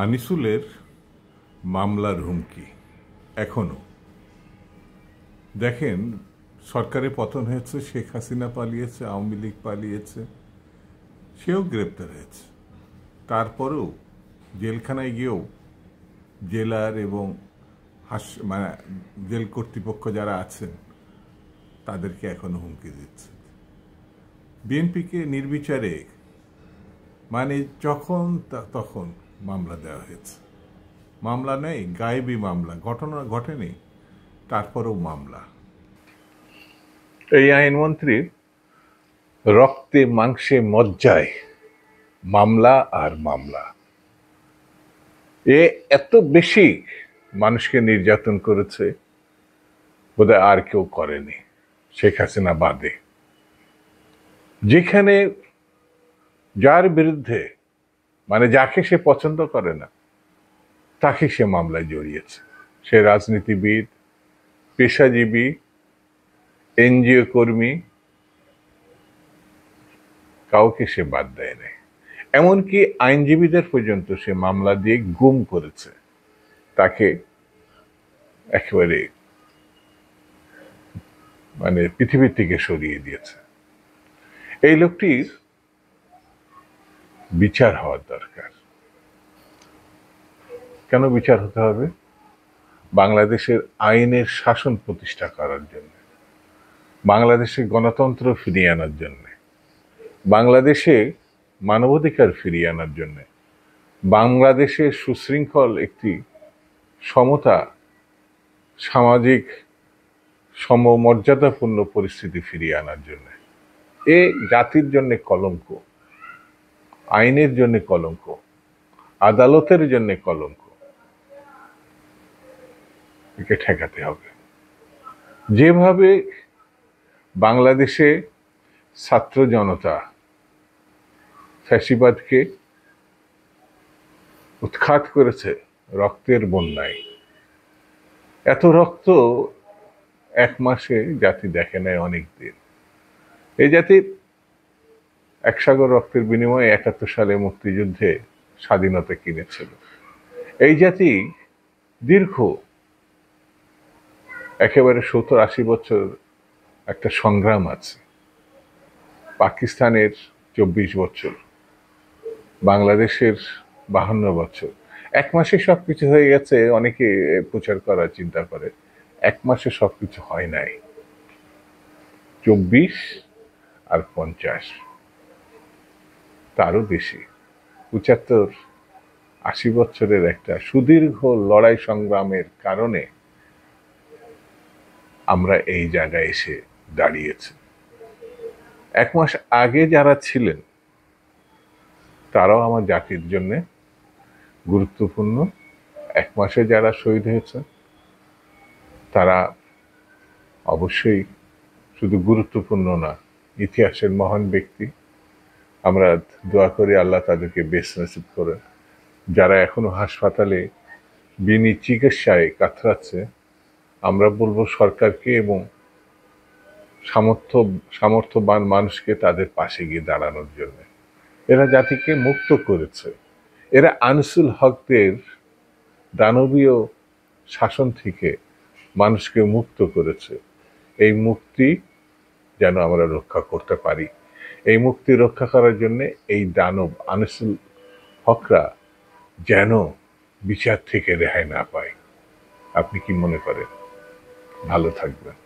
আনিসুলের মামলার হুমকি এখনো। দেখেন, সরকারের পতন হয়েছে, শেখ হাসিনা পালিয়েছে, আওয়ামী লীগ পালিয়েছে, সেও গ্রেপ্তার হয়েছে। তারপরেও জেলখানায় গিয়েও জেলার এবং মানে জেল কর্তৃপক্ষ যারা আছেন তাদেরকে এখনো হুমকি দিচ্ছে। বিএনপিকে নির্বিচারে মানে যখন তখন মামলা দেওয়া হয়েছে। মামলা নেই, গায়েবী মামলা, ঘটনা ঘটেনি, তারপরেও মামলা। এই আইনমন্ত্রীর রক্তে মাংসে মজ্জায় মামলা আর মামলা। এ এত বেশি মানুষকে নির্যাতন করেছে বোধহয় আর কেউ করেনি, শেখ হাসিনা বাদে। যেখানে যার বিরুদ্ধে মানে যাকে সে পছন্দ করে না তাকে সে মামলায় জড়িয়েছে। সে রাজনীতিবিদ, পেশাজীবী, এনজিও কর্মী, কাউকে সে বাদ দেয় নাই। এমনকি আইনজীবীদের পর্যন্ত সে মামলা দিয়ে গুম করেছে, তাকে একেবারে মানে পৃথিবীর থেকে সরিয়ে দিয়েছে। এই লোকটির বিচার হওয়ার দরকার। কেন বিচার হতে হবে? বাংলাদেশের আইনের শাসন প্রতিষ্ঠা করার জন্য, বাংলাদেশে গণতন্ত্র ফিরিয়ে আনার জন্য, বাংলাদেশে মানবাধিকার ফিরিয়ে আনার জন্য, বাংলাদেশে সুশৃঙ্খল একটি সমতা, সামাজিক সমমর্যাদাপূর্ণ পরিস্থিতি ফিরিয়ে আনার জন্য। এ জাতির জন্য কলঙ্ক, আইনের জন্য কলঙ্ক, আদালতের জন্য কলঙ্ক। একে ঠেকাতে হবে। যেভাবে বাংলাদেশে ছাত্র জনতা ফ্যাসিবাদকে উৎখাত করেছে রক্তের বন্যায়, এত রক্ত এক মাসে জাতি দেখে নেয় অনেক দিন। এই জাতির এক সাগর রক্তের বিনিময়ে ৭১ সালে মুক্তিযুদ্ধে স্বাধীনতা কিনেছিল। এই জাতি দীর্ঘ একেবারে ৭০-৮০ বছর একটা সংগ্রাম আছে। পাকিস্তানের ২৪ বছর, বাংলাদেশের ৫২ বছর। এক মাসে সবকিছু হয়ে গেছে, অনেকে প্রচার করার চিন্তা করে। এক মাসে সবকিছু হয় নাই। ২৪ আর ৫০, তারও বেশি, ৭৫-৮০ বছরের একটা সুদীর্ঘ লড়াই সংগ্রামের কারণে আমরা এই জায়গায় এসে দাঁড়িয়েছি। এক মাস আগে যারা ছিলেন তারাও আমার জাতির জন্য গুরুত্বপূর্ণ। এক মাসে যারা শহীদ হয়েছে তারা অবশ্যই শুধু গুরুত্বপূর্ণ না, ইতিহাসের মহান ব্যক্তি। আমরা দোয়া করি আল্লাহ তাদেরকে বেশ নসিব করেন। যারা এখনো হাসপাতালে বিনি চিকিৎসায় কাতরাচ্ছে, আমরা বলবো সরকারকে এবং সামর্থ্যবান মানুষকে তাদের পাশে গিয়ে দাঁড়ানোর জন্য। এরা জাতিকে মুক্ত করেছে। এরা আনিসুল হকদের দানবীয় শাসন থেকে মানুষকে মুক্ত করেছে। এই মুক্তি যেন আমরা রক্ষা করতে পারি। এই মুক্তি রক্ষা করার জন্য এই দানব আনিসুল হকরা যেন বিচার থেকে রেহাই না পায়। আপনি কি মনে করেন? ভালো থাকবেন।